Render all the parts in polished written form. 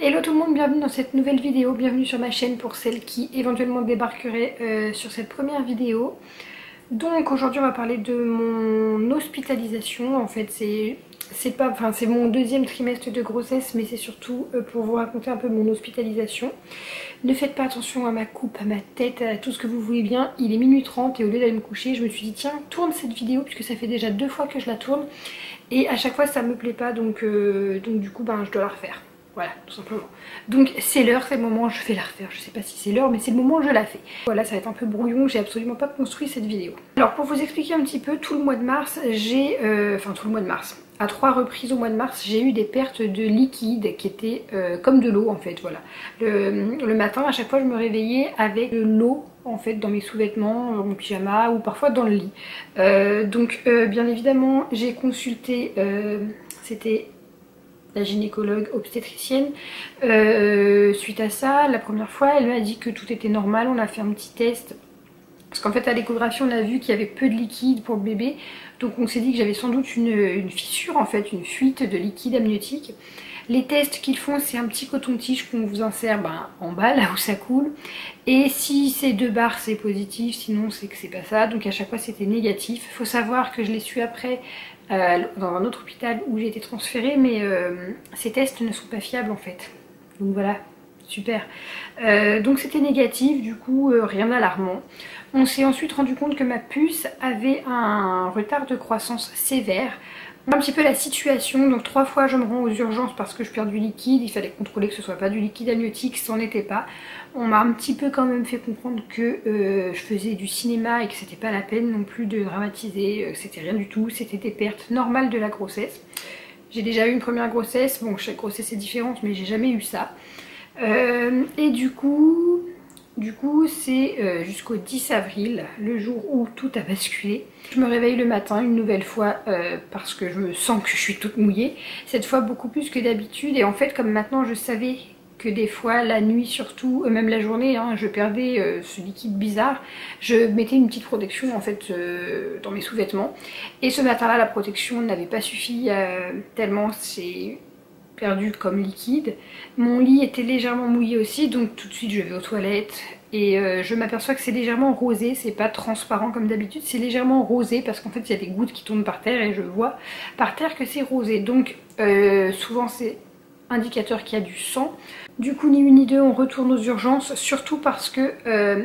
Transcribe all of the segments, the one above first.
Hello tout le monde, bienvenue dans cette nouvelle vidéo, bienvenue sur ma chaîne pour celles qui éventuellement débarqueraient sur cette première vidéo. Donc aujourd'hui on va parler de mon hospitalisation. En fait c'est mon deuxième trimestre de grossesse, mais c'est surtout pour vous raconter un peu mon hospitalisation. Ne faites pas attention à ma coupe, à ma tête, à tout ce que vous voulez bien. Il est minuit 30 et au lieu d'aller me coucher, je me suis dit tiens, tourne cette vidéo puisque ça fait déjà 2 fois que je la tourne. Et à chaque fois ça me plaît pas, donc du coup je dois la refaire. Voilà, tout simplement. Donc c'est l'heure, c'est le moment, je vais la refaire. Je sais pas si c'est l'heure, mais c'est le moment, je la fais. Voilà, ça va être un peu brouillon, j'ai absolument pas construit cette vidéo. Alors pour vous expliquer un petit peu, tout le mois de mars, tout le mois de mars, à 3 reprises au mois de mars, j'ai eu des pertes de liquide qui étaient comme de l'eau en fait, voilà. Le matin, à chaque fois, je me réveillais avec de l'eau en fait dans mes sous-vêtements, mon pyjama ou parfois dans le lit. Bien évidemment, j'ai consulté, c'était la gynécologue obstétricienne. Suite à ça, la première fois, elle m'a dit que tout était normal. On a fait un petit test parce qu'en fait à l'échographie on a vu qu'il y avait peu de liquide pour le bébé, donc on s'est dit que j'avais sans doute une fissure, en fait une fuite de liquide amniotique. Les tests qu'ils font, c'est un petit coton-tige qu'on vous insère en bas, là où ça coule. Et si c'est 2 barres, c'est positif, sinon c'est que c'est pas ça. Donc à chaque fois c'était négatif. Il faut savoir que je l'ai su après dans un autre hôpital où j'ai été transférée, mais ces tests ne sont pas fiables en fait. Donc voilà, super. Donc c'était négatif, du coup rien d'alarmant. On s'est ensuite rendu compte que ma puce avait un retard de croissance sévère. Un petit peu la situation, donc 3 fois je me rends aux urgences parce que je perds du liquide, il fallait contrôler que ce soit pas du liquide amniotique, ça n'en était pas. On m'a un petit peu quand même fait comprendre que je faisais du cinéma et que c'était pas la peine non plus de dramatiser, que c'était rien du tout, c'était des pertes normales de la grossesse. J'ai déjà eu une première grossesse, bon chaque grossesse est différente mais j'ai jamais eu ça. Et du coup c'est jusqu'au 10 avril, le jour où tout a basculé. Je me réveille le matin une nouvelle fois parce que je me sens que je suis toute mouillée. Cette fois beaucoup plus que d'habitude, et en fait comme maintenant je savais que des fois la nuit surtout, même la journée, je perdais ce liquide bizarre, je mettais une petite protection en fait dans mes sous-vêtements. Et ce matin là la protection n'avait pas suffi tellement c'est perdu comme liquide. Mon lit était légèrement mouillé aussi, donc tout de suite je vais aux toilettes et je m'aperçois que c'est légèrement rosé, c'est pas transparent comme d'habitude, c'est légèrement rosé parce qu'en fait il y a des gouttes qui tombent par terre et je vois par terre que c'est rosé, donc souvent c'est indicateur qu'il y a du sang. Du coup ni une ni deux on retourne aux urgences, surtout parce que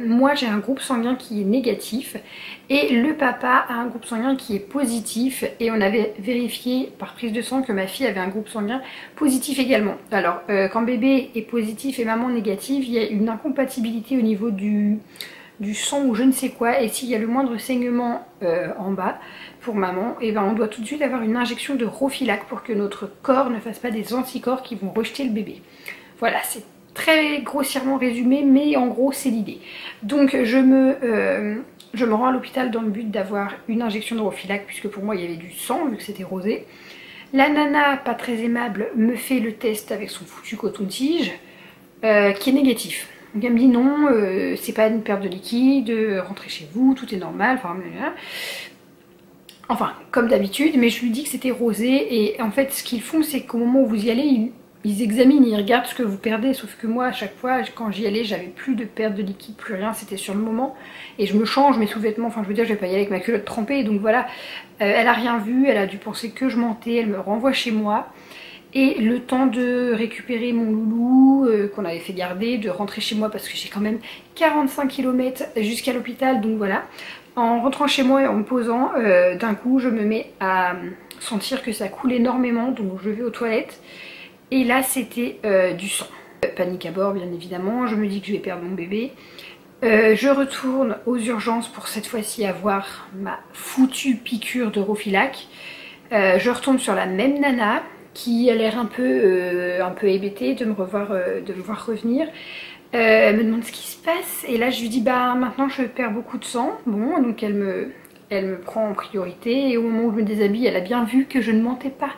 moi j'ai un groupe sanguin qui est négatif et le papa a un groupe sanguin qui est positif, et on avait vérifié par prise de sang que ma fille avait un groupe sanguin positif également. Alors quand bébé est positif et maman négative, il y a une incompatibilité au niveau du sang ou je ne sais quoi, et s'il y a le moindre saignement en bas pour maman, et on doit tout de suite avoir une injection de Rofeelac pour que notre corps ne fasse pas des anticorps qui vont rejeter le bébé. Voilà, c'est très grossièrement résumé, mais en gros c'est l'idée. Donc je me rends à l'hôpital dans le but d'avoir une injection de Rofeelac, puisque pour moi il y avait du sang vu que c'était rosé. La nana, pas très aimable, me fait le test avec son foutu coton-tige qui est négatif. Donc elle me dit non, c'est pas une perte de liquide, rentrez chez vous, tout est normal, enfin comme d'habitude, mais je lui dis que c'était rosé. Et en fait ce qu'ils font, c'est qu'au moment où vous y allez, ils examinent, ils regardent ce que vous perdez, sauf que moi à chaque fois quand j'y allais j'avais plus de perte de liquide, plus rien, c'était sur le moment. Et je me change mes sous-vêtements, enfin je veux dire je vais pas y aller avec ma culotte trempée, donc voilà. Elle a rien vu, elle a dû penser que je mentais, elle me renvoie chez moi. Et le temps de récupérer mon loulou qu'on avait fait garder, de rentrer chez moi parce que j'ai quand même 45 km jusqu'à l'hôpital, donc voilà. En rentrant chez moi et en me posant, d'un coup je me mets à sentir que ça coule énormément, donc je vais aux toilettes. Et là c'était du sang. Panique à bord bien évidemment, je me dis que je vais perdre mon bébé. Je retourne aux urgences pour cette fois-ci avoir ma foutue piqûre de Rofeelac. Je retourne sur la même nana qui a l'air un peu hébétée de me voir revenir. Elle me demande ce qui se passe et là je lui dis maintenant je perds beaucoup de sang. Bon, donc elle me prend en priorité, et au moment où je me déshabille elle a bien vu que je ne mentais pas.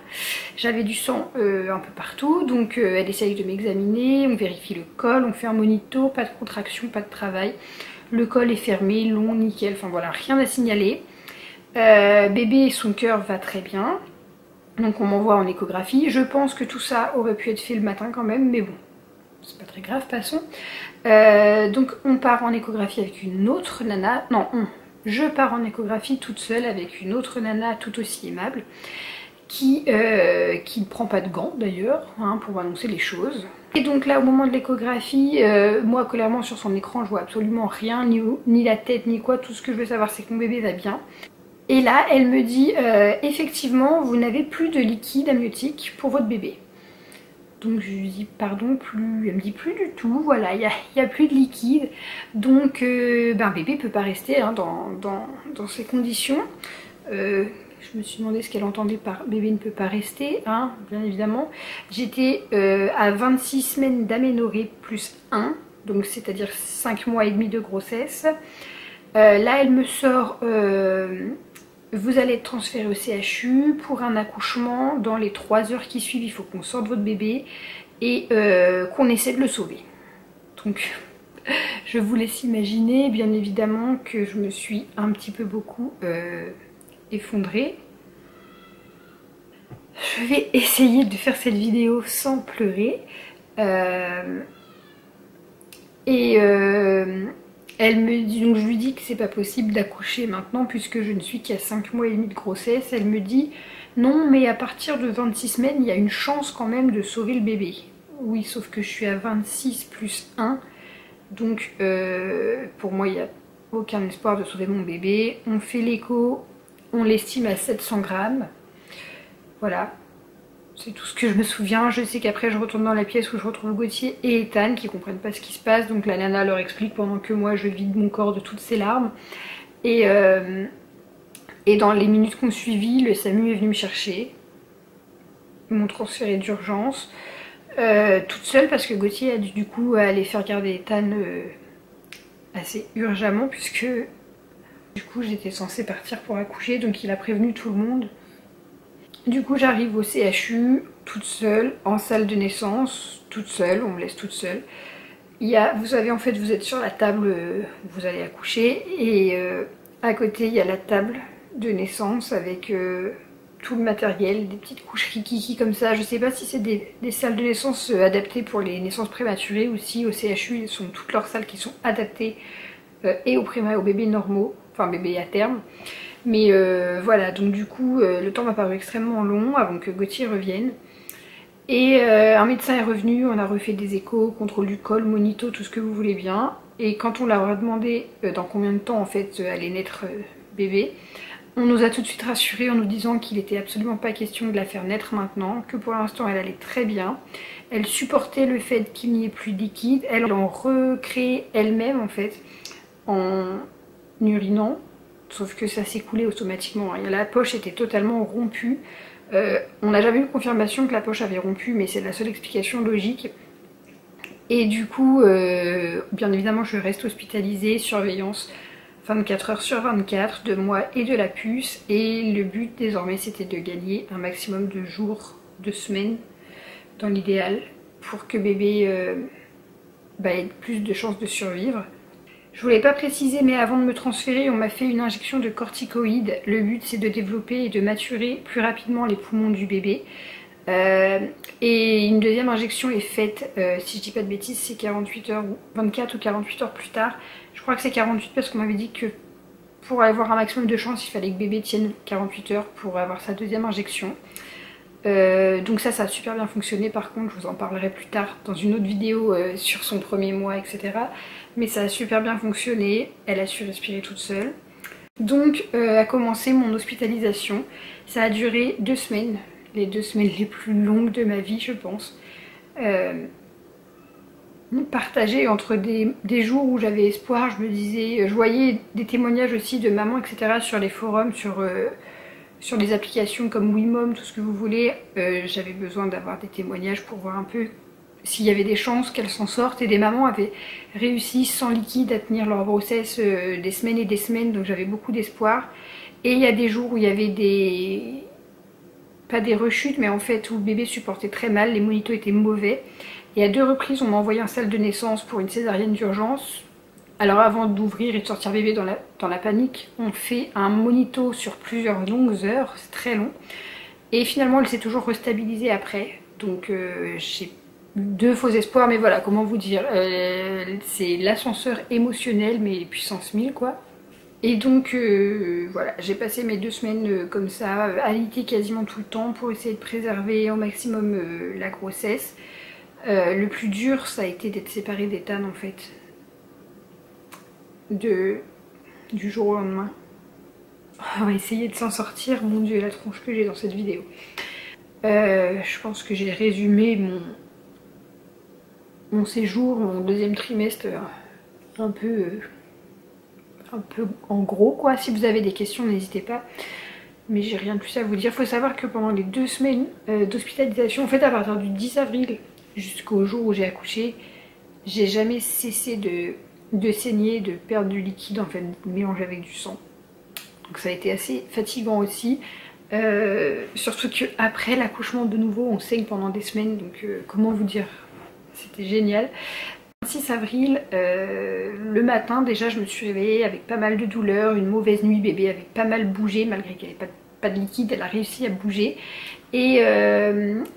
J'avais du sang un peu partout, donc elle essaye de m'examiner, on vérifie le col, on fait un monito, pas de contraction, pas de travail. Le col est fermé, long, nickel, enfin voilà, rien à signaler. Bébé, son cœur va très bien. Donc on m'envoie en échographie. Je pense que tout ça aurait pu être fait le matin quand même, mais bon, c'est pas très grave, passons. Donc on part en échographie avec une autre nana, non, je pars en échographie toute seule avec une autre nana tout aussi aimable, qui ne prend pas de gants d'ailleurs, hein, pour annoncer les choses. Et donc là, au moment de l'échographie, moi clairement sur son écran je vois absolument rien, ni la tête ni quoi, tout ce que je veux savoir c'est que mon bébé va bien. Et là elle me dit effectivement vous n'avez plus de liquide amniotique pour votre bébé. Donc je lui dis pardon, plus, elle me dit plus du tout, voilà, il y a plus de liquide, donc bébé peut pas rester hein, dans ces conditions. Je me suis demandé ce qu'elle entendait par bébé ne peut pas rester, hein, bien évidemment. J'étais à 26 semaines d'aménorrhée plus 1, donc c'est-à-dire 5 mois et demi de grossesse. Là elle me sort, vous allez être transféré au CHU pour un accouchement. Dans les 3 heures qui suivent, il faut qu'on sorte votre bébé et qu'on essaie de le sauver. Donc je vous laisse imaginer bien évidemment que je me suis un petit peu beaucoup effondrée. Je vais essayer de faire cette vidéo sans pleurer. Elle me dit, donc je lui dis que c'est pas possible d'accoucher maintenant puisque je ne suis qu'à 5 mois et demi de grossesse. Elle me dit non mais à partir de 26 semaines il y a une chance quand même de sauver le bébé. Oui, sauf que je suis à 26 plus 1, donc pour moi il n'y a aucun espoir de sauver mon bébé. On fait l'écho, on l'estime à 700 grammes. Voilà, c'est tout ce que je me souviens. Je sais qu'après je retourne dans la pièce où je retrouve Gauthier et Ethan qui comprennent pas ce qui se passe. Donc la nana leur explique pendant que moi je vide mon corps de toutes ses larmes. Et dans les minutes qu'on suivit, le SAMU est venu me chercher. Ils m'ont transférée d'urgence. Toute seule parce que Gauthier a dû du coup aller faire garder Ethan assez urgemment puisque du coup j'étais censée partir pour accoucher, donc il a prévenu tout le monde. Du coup j'arrive au CHU toute seule, en salle de naissance, toute seule, on me laisse toute seule. Vous savez en fait vous êtes sur la table où vous allez accoucher et à côté il y a la table de naissance avec tout le matériel, des petites couches rikiki comme ça. Je sais pas si c'est des salles de naissance adaptées pour les naissances prématurées ou si au CHU ils sont toutes leurs salles qui sont adaptées et aux bébés normaux, enfin bébés à terme. Mais voilà, donc du coup le temps m'a paru extrêmement long avant que Gauthier revienne. Et un médecin est revenu, on a refait des échos, contrôle du col, monito, tout ce que vous voulez bien. Et quand on leur a demandé dans combien de temps en fait allait naître bébé, on nous a tout de suite rassurés en nous disant qu'il n'était absolument pas question de la faire naître maintenant, que pour l'instant elle allait très bien. Elle supportait le fait qu'il n'y ait plus de liquide, elle en recréait elle-même en fait en urinant, sauf que ça s'écoulait automatiquement. La poche était totalement rompue. On n'a jamais eu confirmation que la poche avait rompu, mais c'est la seule explication logique. Et du coup, bien évidemment, je reste hospitalisée, surveillance 24 heures sur 24 de moi et de la puce. Et le but désormais, c'était de gagner un maximum de jours, de semaines, dans l'idéal, pour que bébé ait plus de chances de survivre. Je voulais pas préciser, mais avant de me transférer, on m'a fait une injection de corticoïdes. Le but, c'est de développer et de maturer plus rapidement les poumons du bébé. Et une deuxième injection est faite, si je dis pas de bêtises, c'est 48 heures, 24 ou 48 heures plus tard. Je crois que c'est 48 parce qu'on m'avait dit que pour avoir un maximum de chance, il fallait que bébé tienne 48 heures pour avoir sa deuxième injection. Donc ça a super bien fonctionné. Par contre, je vous en parlerai plus tard dans une autre vidéo sur son premier mois, etc. Mais ça a super bien fonctionné, elle a su respirer toute seule. Donc a commencé mon hospitalisation. Ça a duré 2 semaines, les 2 semaines les plus longues de ma vie je pense. Partagées entre des jours où j'avais espoir, je me disais, je voyais des témoignages aussi de mamans, etc. sur les forums, sur des applications comme Wimom, tout ce que vous voulez. J'avais besoin d'avoir des témoignages pour voir un peu s'il y avait des chances qu'elles s'en sortent. Et des mamans avaient réussi sans liquide à tenir leur grossesse des semaines et des semaines, donc j'avais beaucoup d'espoir. Et il y a des jours où il y avait pas des rechutes, mais en fait où le bébé supportait très mal, les monitos étaient mauvais. Et à 2 reprises on m'a envoyé en salle de naissance pour une césarienne d'urgence. Alors avant d'ouvrir et de sortir bébé dans la panique, on fait un monito sur plusieurs longues heures, c'est très long. Et finalement elle s'est toujours restabilisée après, donc j'ai de faux espoirs, mais voilà, comment vous dire, c'est l'ascenseur émotionnel, mais puissance 1000 quoi. Et donc voilà, j'ai passé mes 2 semaines comme ça, alitée quasiment tout le temps pour essayer de préserver au maximum la grossesse. Le plus dur, ça a été d'être séparée d'Ethan en fait, du jour au lendemain. On va essayer de s'en sortir, mon dieu la tronche que j'ai dans cette vidéo. Je pense que j'ai résumé mon séjour, mon 2e trimestre un peu en gros quoi. Si vous avez des questions n'hésitez pas, mais j'ai rien de plus à vous dire. Faut savoir que pendant les 2 semaines d'hospitalisation, en fait à partir du 10 avril jusqu'au jour où j'ai accouché, j'ai jamais cessé de saigner, de perdre du liquide en fait mélangé avec du sang. Donc ça a été assez fatigant aussi. Surtout qu'après l'accouchement de nouveau on saigne pendant des semaines, donc comment vous dire, c'était génial. Le 6 avril, le matin déjà je me suis réveillée avec pas mal de douleurs, une mauvaise nuit, bébé avait pas mal bougé malgré qu'elle n'avait pas de liquide, elle a réussi à bouger. Et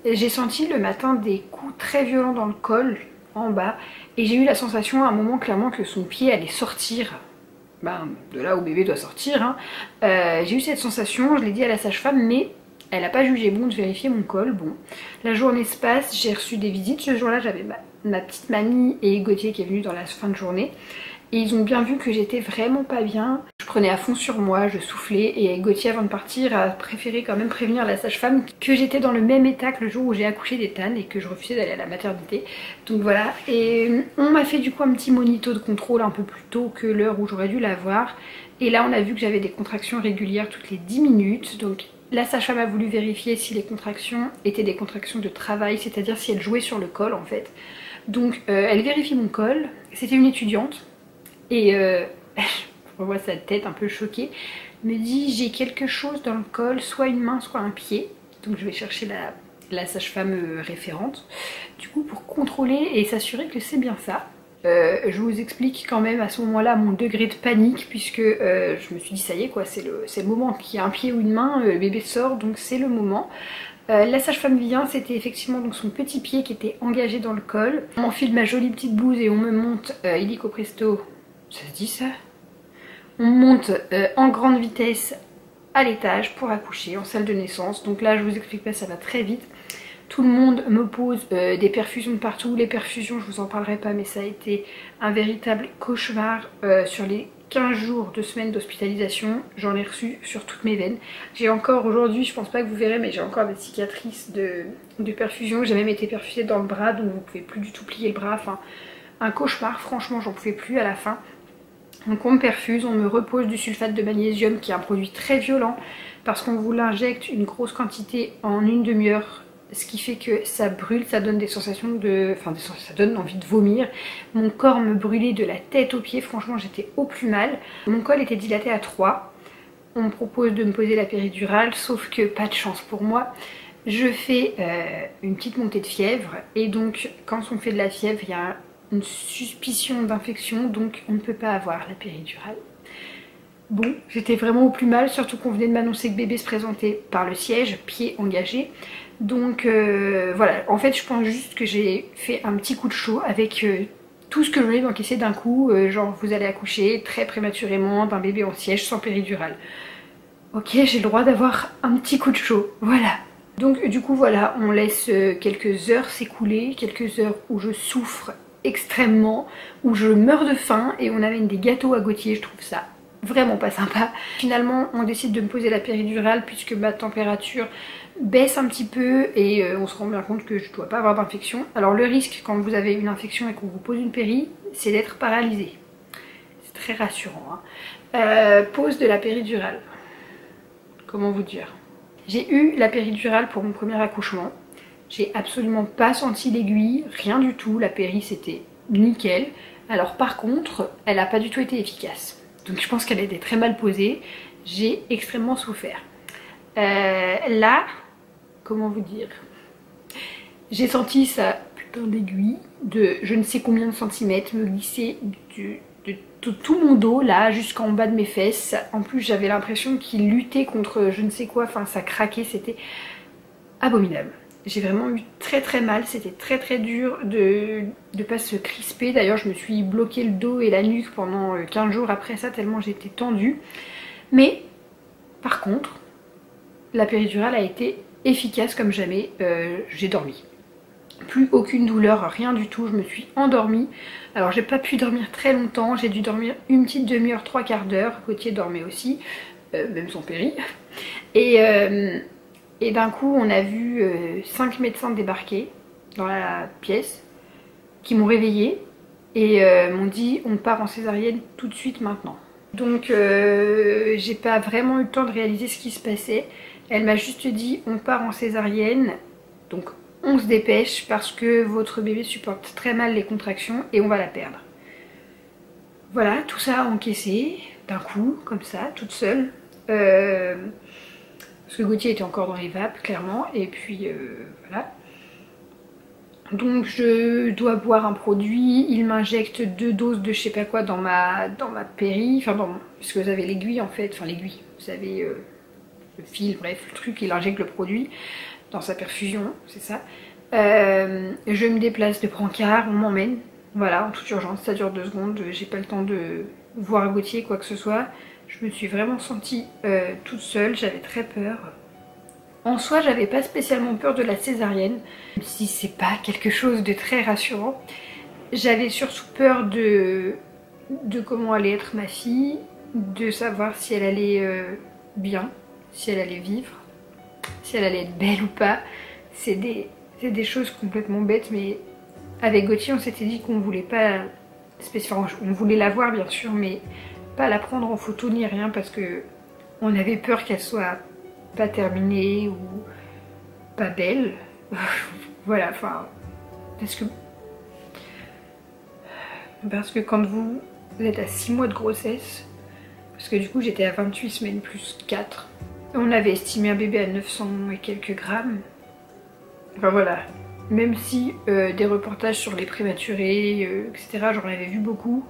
j'ai senti le matin des coups très violents dans le col, en bas, et j'ai eu la sensation à un moment clairement que son pied allait sortir. De là où bébé doit sortir, hein. J'ai eu cette sensation, je l'ai dit à la sage-femme, mais elle n'a pas jugé bon de vérifier mon col. Bon, la journée se passe, j'ai reçu des visites. Ce jour-là, j'avais ma petite mamie et Gauthier qui est venu dans la fin de journée. Et ils ont bien vu que j'étais vraiment pas bien. Je prenais à fond sur moi, je soufflais. Et Gauthier, avant de partir, a préféré quand même prévenir la sage-femme que j'étais dans le même état que le jour où j'ai accouché d'Ethan et que je refusais d'aller à la maternité. Donc voilà. Et on m'a fait du coup un petit monito de contrôle un peu plus tôt que l'heure où j'aurais dû l'avoir. Et là, on a vu que j'avais des contractions régulières toutes les 10 minutes. Donc la sage-femme a voulu vérifier si les contractions étaient des contractions de travail, c'est-à-dire si elles jouaient sur le col en fait. Donc elle vérifie mon col. C'était une étudiante. Et on voit sa tête un peu choquée, me dit j'ai quelque chose dans le col, soit une main soit un pied. Donc je vais chercher la sage-femme référente du coup pour contrôler et s'assurer que c'est bien ça. Je vous explique quand même à ce moment là mon degré de panique, puisque je me suis dit ça y est quoi, c'est le moment, qu'il y a un pied ou une main, le bébé sort, donc c'est le moment. La sage-femme vient, c'était effectivement donc son petit pied qui était engagé dans le col. On m'enfile ma jolie petite blouse et on me monte illico presto. Ça se dit ça? On monte en grande vitesse à l'étage pour accoucher en salle de naissance. Donc là je vous explique pas, ça va très vite. Tout le monde me pose des perfusions de partout. Les perfusions je vous en parlerai pas, mais ça a été un véritable cauchemar. Sur les 15 jours, 2 semaines d'hospitalisation, j'en ai reçu sur toutes mes veines. J'ai encore aujourd'hui, je pense pas que vous verrez, mais j'ai encore des cicatrices de perfusion. J'ai même été perfusée dans le bras, donc vous pouvez plus du tout plier le bras. Enfin, un cauchemar, franchement j'en pouvais plus à la fin. Donc on me perfuse, on me repose du sulfate de magnésium qui est un produit très violent parce qu'on vous l'injecte une grosse quantité en une demi-heure, ce qui fait que ça brûle, ça donne des sensations de... Enfin ça donne envie de vomir. Mon corps me brûlait de la tête aux pieds, franchement j'étais au plus mal. Mon col était dilaté à 3. On me propose de me poser la péridurale, sauf que pas de chance pour moi. Je fais une petite montée de fièvre et donc quand on fait de la fièvre, il y a une suspicion d'infection, donc on ne peut pas avoir la péridurale. Bon, j'étais vraiment au plus mal, surtout qu'on venait de m'annoncer que bébé se présentait par le siège, pied engagé. Donc voilà, en fait je pense juste que j'ai fait un petit coup de chaud avec tout ce que je voulais encaisser d'un coup, genre vous allez accoucher très prématurément d'un bébé en siège sans péridurale. Ok, j'ai le droit d'avoir un petit coup de chaud, voilà. Donc du coup voilà, on laisse quelques heures s'écouler, quelques heures où je souffre extrêmement, où je meurs de faim et on amène des gâteaux à Gauthier, je trouve ça vraiment pas sympa. Finalement on décide de me poser la péridurale puisque ma température baisse un petit peu et on se rend bien compte que je dois pas avoir d'infection. Alors le risque quand vous avez une infection et qu'on vous pose une péri, c'est d'être paralysé. C'est très rassurant, hein. Pose de la péridurale. Comment vous dire? J'ai eu la péridurale pour mon premier accouchement. J'ai absolument pas senti l'aiguille, rien du tout, la péri c'était nickel. Alors par contre, elle n'a pas du tout été efficace. Donc je pense qu'elle a été très mal posée, j'ai extrêmement souffert. Là, comment vous dire, j'ai senti sa putain d'aiguille de je ne sais combien de centimètres me glisser de tout mon dos là jusqu'en bas de mes fesses. En plus j'avais l'impression qu'il luttait contre je ne sais quoi, enfin ça craquait, c'était abominable. j'ai vraiment eu très mal, c'était très dur de ne pas se crisper. D'ailleurs je me suis bloqué le dos et la nuque pendant 15 jours après ça tellement j'étais tendue. Mais par contre, la péridurale a été efficace comme jamais, j'ai dormi. Plus aucune douleur, rien du tout, je me suis endormie. Alors j'ai pas pu dormir très longtemps, j'ai dû dormir une petite demi-heure, 3/4 d'heure. Gauthier dormait aussi, même son péri. Et d'un coup on a vu 5 médecins débarquer dans la pièce, qui m'ont réveillée et m'ont dit on part en césarienne tout de suite maintenant. Donc j'ai pas vraiment eu le temps de réaliser ce qui se passait. Elle m'a juste dit on part en césarienne, donc on se dépêche parce que votre bébé supporte très mal les contractions et on va la perdre. Voilà, tout ça encaissé d'un coup, comme ça, toute seule. Parce que Gauthier était encore dans les vapes, clairement. Et puis voilà. Donc je dois boire un produit. Il m'injecte 2 doses de je sais pas quoi dans ma péri. Enfin, parce que vous avez l'aiguille en fait. Enfin, l'aiguille. Vous avez le fil, bref, le truc. Il injecte le produit dans sa perfusion, c'est ça. Je me déplace de brancard, on m'emmène. Voilà, en toute urgence. Ça dure 2 secondes. J'ai pas le temps de voir Gauthier, quoi que ce soit. Je me suis vraiment sentie toute seule, j'avais très peur. En soi, j'avais pas spécialement peur de la césarienne, même si c'est pas quelque chose de très rassurant. J'avais surtout peur de comment allait être ma fille, de savoir si elle allait bien, si elle allait vivre, si elle allait être belle ou pas. C'est des choses complètement bêtes, mais avec Gauthier, on s'était dit qu'on voulait pas... Enfin, on voulait la voir bien sûr, mais pas la prendre en photo ni rien parce que on avait peur qu'elle soit pas terminée ou pas belle. Voilà, enfin, parce que quand vous êtes à 6 mois de grossesse, parce que du coup j'étais à 28 semaines plus 4, on avait estimé un bébé à 900 et quelques grammes. Enfin voilà, même si des reportages sur les prématurés, etc., j'en avais vu beaucoup.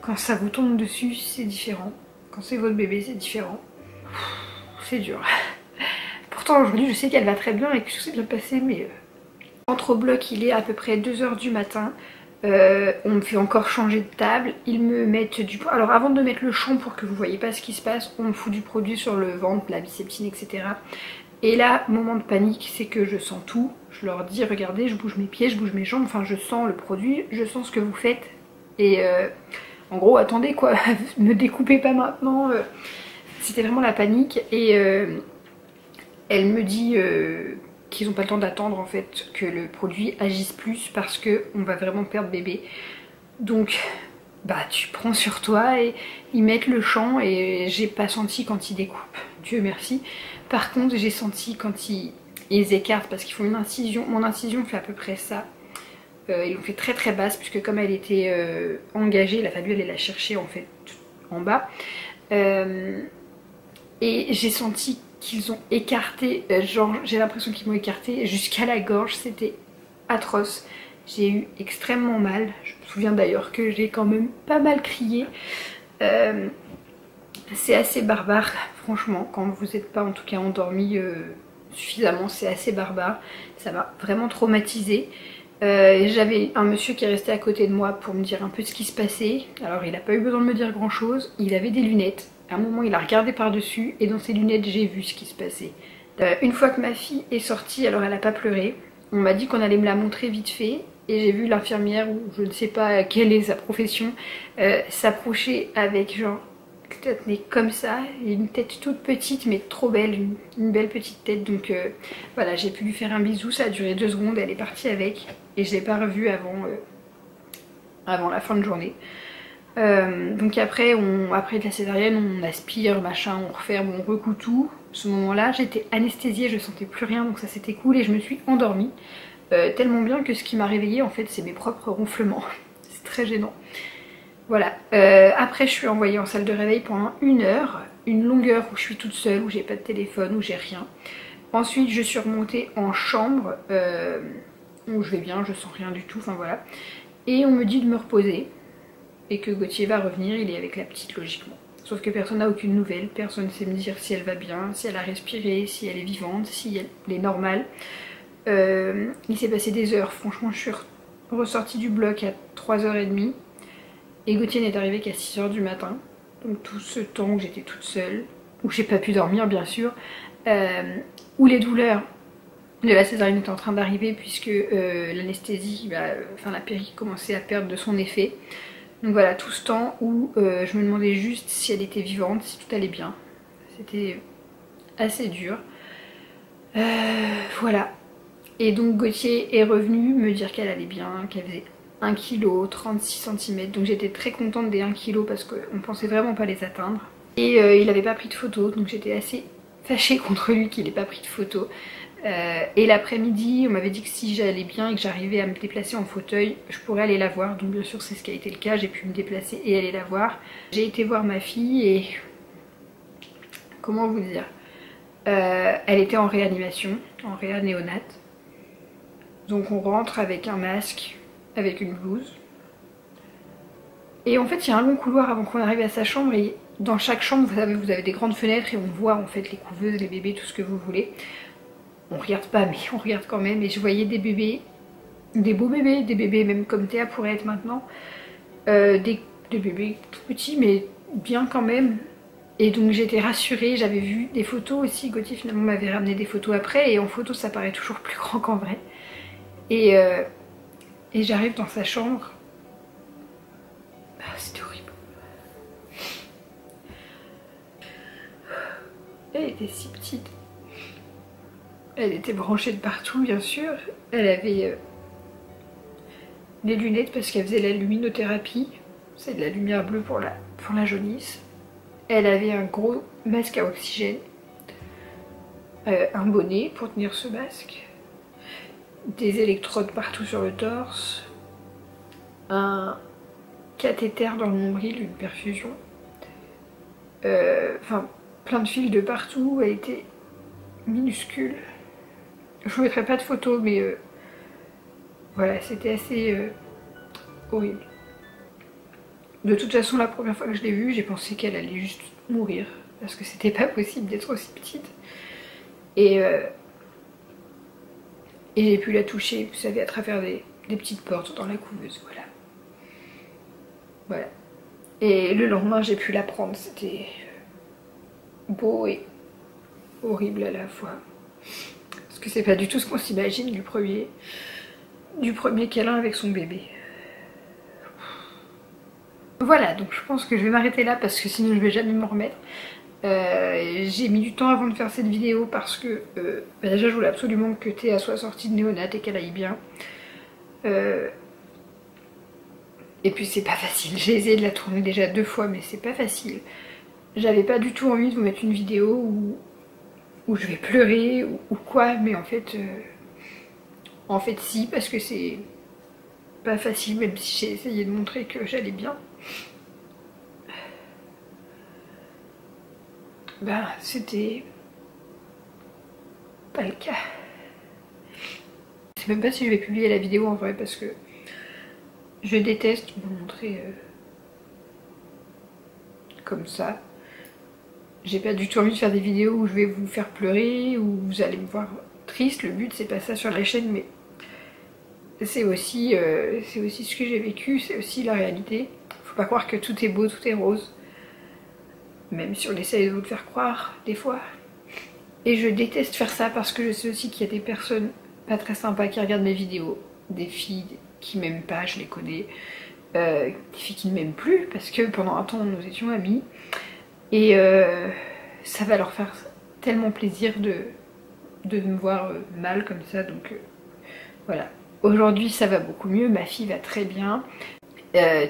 Quand ça vous tombe dessus, c'est différent. Quand c'est votre bébé, c'est différent. C'est dur. Pourtant, aujourd'hui, je sais qu'elle va très bien et que tout s'est bien passé, mais... Entre au bloc, il est à peu près 2 h du matin. On me fait encore changer de table. Ils me mettent du... Alors, avant de mettre le champ pour que vous voyez pas ce qui se passe, on me fout du produit sur le ventre, la biceptine, etc. Et là, moment de panique, c'est que je sens tout. Je leur dis, regardez, je bouge mes pieds, je bouge mes jambes. Enfin, je sens le produit, je sens ce que vous faites. Et... en gros, attendez quoi, me découpez pas maintenant. C'était vraiment la panique. Et elle me dit qu'ils n'ont pas le temps d'attendre en fait que le produit agisse plus parce qu'on va vraiment perdre bébé. Donc bah tu prends sur toi et ils mettent le champ et j'ai pas senti quand ils découpent, Dieu merci. Par contre j'ai senti quand ils écartent parce qu'ils font une incision. Mon incision fait à peu près ça. Ils l'ont fait très basse puisque comme elle était engagée, il a fallu aller la chercher en fait en bas. Et j'ai senti qu'ils ont écarté, genre j'ai l'impression qu'ils m'ont écarté jusqu'à la gorge, c'était atroce. J'ai eu extrêmement mal, je me souviens d'ailleurs que j'ai quand même pas mal crié. C'est assez barbare franchement, quand vous n'êtes pas en tout cas endormi suffisamment, c'est assez barbare. Ça m'a vraiment traumatisée. J'avais un monsieur qui est resté à côté de moi pour me dire un peu ce qui se passait. Alors il n'a pas eu besoin de me dire grand chose, il avait des lunettes. À un moment il a regardé par dessus et dans ses lunettes j'ai vu ce qui se passait. Une fois que ma fille est sortie, alors elle n'a pas pleuré. On m'a dit qu'on allait me la montrer vite fait. Et j'ai vu l'infirmière, ou je ne sais pas quelle est sa profession, s'approcher avec genre tenait comme ça, une tête toute petite mais trop belle, une belle petite tête. Donc voilà, j'ai pu lui faire un bisou, ça a duré 2 secondes, elle est partie avec et je l'ai pas revue avant la fin de journée. Donc après de la césarienne on aspire, machin, on referme, on recoue tout. À ce moment là j'étais anesthésiée, je sentais plus rien, donc ça c'était cool et je me suis endormie. Tellement bien que ce qui m'a réveillée en fait c'est mes propres ronflements. C'est très gênant. Voilà, après je suis envoyée en salle de réveil pendant 1 heure, une longue heure où je suis toute seule, où j'ai pas de téléphone, où j'ai rien. Ensuite je suis remontée en chambre, où je vais bien, je sens rien du tout, enfin voilà. Et on me dit de me reposer, et que Gauthier va revenir, il est avec la petite logiquement. Sauf que personne n'a aucune nouvelle, personne ne sait me dire si elle va bien, si elle a respiré, si elle est vivante, si elle est normale. Il s'est passé des heures, franchement je suis ressortie du bloc à 3h30 et Gauthier n'est arrivé qu'à 6h du matin. Donc tout ce temps où j'étais toute seule, où j'ai pas pu dormir bien sûr, où les douleurs de la césarienne étaient en train d'arriver puisque l'anesthésie, enfin la péri commençait à perdre de son effet. Donc voilà, tout ce temps où je me demandais juste si elle était vivante, si tout allait bien. C'était assez dur. Voilà. Et donc Gauthier est revenu me dire qu'elle allait bien, qu'elle faisait 1 kg, 36 cm. Donc j'étais très contente des 1 kg parce qu'on pensait vraiment pas les atteindre. Et il avait pas pris de photos, donc j'étais assez fâchée contre lui qu'il ait pas pris de photos. Et l'après-midi, on m'avait dit que si j'allais bien et que j'arrivais à me déplacer en fauteuil, je pourrais aller la voir. Donc bien sûr c'est ce qui a été le cas, j'ai pu me déplacer et aller la voir. J'ai été voir ma fille et... comment vous dire, elle était en réanimation, en réa néonate. Donc on rentre avec un masque, avec une blouse. Et en fait il y a un long couloir avant qu'on arrive à sa chambre et dans chaque chambre vous avez des grandes fenêtres et on voit en fait les couveuses, les bébés, tout ce que vous voulez. On regarde pas mais on regarde quand même et je voyais des bébés, des beaux bébés, des bébés même comme Théa pourrait être maintenant. Des bébés tout petits mais bien quand même. Et donc j'étais rassurée, j'avais vu des photos aussi, Gauthier finalement m'avait ramené des photos après et en photo ça paraît toujours plus grand qu'en vrai. Et j'arrive dans sa chambre. Ah, c'était horrible. Elle était si petite. Elle était branchée de partout bien sûr. Elle avait des lunettes parce qu'elle faisait la luminothérapie. C'est de la lumière bleue pour la jaunisse. Elle avait un gros masque à oxygène. Un bonnet pour tenir ce masque. Des électrodes partout sur le torse. Un cathéter dans le nombril, une perfusion. Enfin, plein de fils de partout. Elle était minuscule. Je vous mettrai pas de photos, mais voilà, c'était assez horrible. De toute façon, la première fois que je l'ai vue, j'ai pensé qu'elle allait juste mourir. Parce que c'était pas possible d'être aussi petite. Et j'ai pu la toucher, vous savez, à travers des petites portes dans la couveuse, voilà. Voilà. Et le lendemain, j'ai pu la prendre. C'était beau et horrible à la fois. Parce que c'est pas du tout ce qu'on s'imagine du premier câlin avec son bébé. Voilà, donc je pense que je vais m'arrêter là parce que sinon je vais jamais me remettre. J'ai mis du temps avant de faire cette vidéo parce que déjà je voulais absolument que Théa soit sortie de néonate et qu'elle aille bien. Et puis c'est pas facile, j'ai essayé de la tourner déjà 2 fois mais c'est pas facile. J'avais pas du tout envie de vous mettre une vidéo où je vais pleurer ou quoi, mais en fait si, parce que c'est pas facile même si j'ai essayé de montrer que j'allais bien. Ben c'était pas le cas. Je sais même pas si je vais publier la vidéo en vrai parce que je déteste vous montrer comme ça. J'ai pas du tout envie de faire des vidéos où je vais vous faire pleurer, où vous allez me voir triste. Le but c'est pas ça sur la chaîne, mais c'est aussi ce que j'ai vécu, c'est aussi la réalité. Faut pas croire que tout est beau, tout est rose. Même si on essaye de vous le faire croire, des fois. Et je déteste faire ça parce que je sais aussi qu'il y a des personnes pas très sympas qui regardent mes vidéos. Des filles qui m'aiment pas, je les connais. Des filles qui ne m'aiment plus parce que pendant un temps nous étions amis. Et ça va leur faire tellement plaisir de me voir mal comme ça. Donc voilà. Aujourd'hui ça va beaucoup mieux, ma fille va très bien.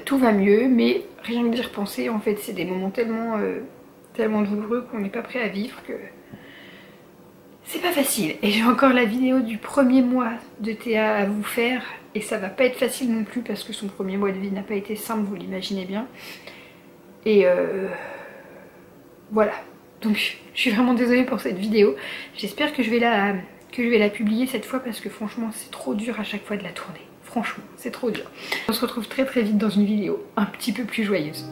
Tout va mieux, mais rien que d'y repenser, en fait, c'est des moments tellement douloureux qu'on n'est pas prêt à vivre que c'est pas facile. Et j'ai encore la vidéo du premier mois de Théa à vous faire, et ça va pas être facile non plus parce que son premier mois de vie n'a pas été simple, vous l'imaginez bien. Et voilà. Donc je suis vraiment désolée pour cette vidéo. J'espère que je vais la publier cette fois parce que franchement c'est trop dur à chaque fois de la tourner. Franchement, c'est trop dur. On se retrouve très vite dans une vidéo un petit peu plus joyeuse.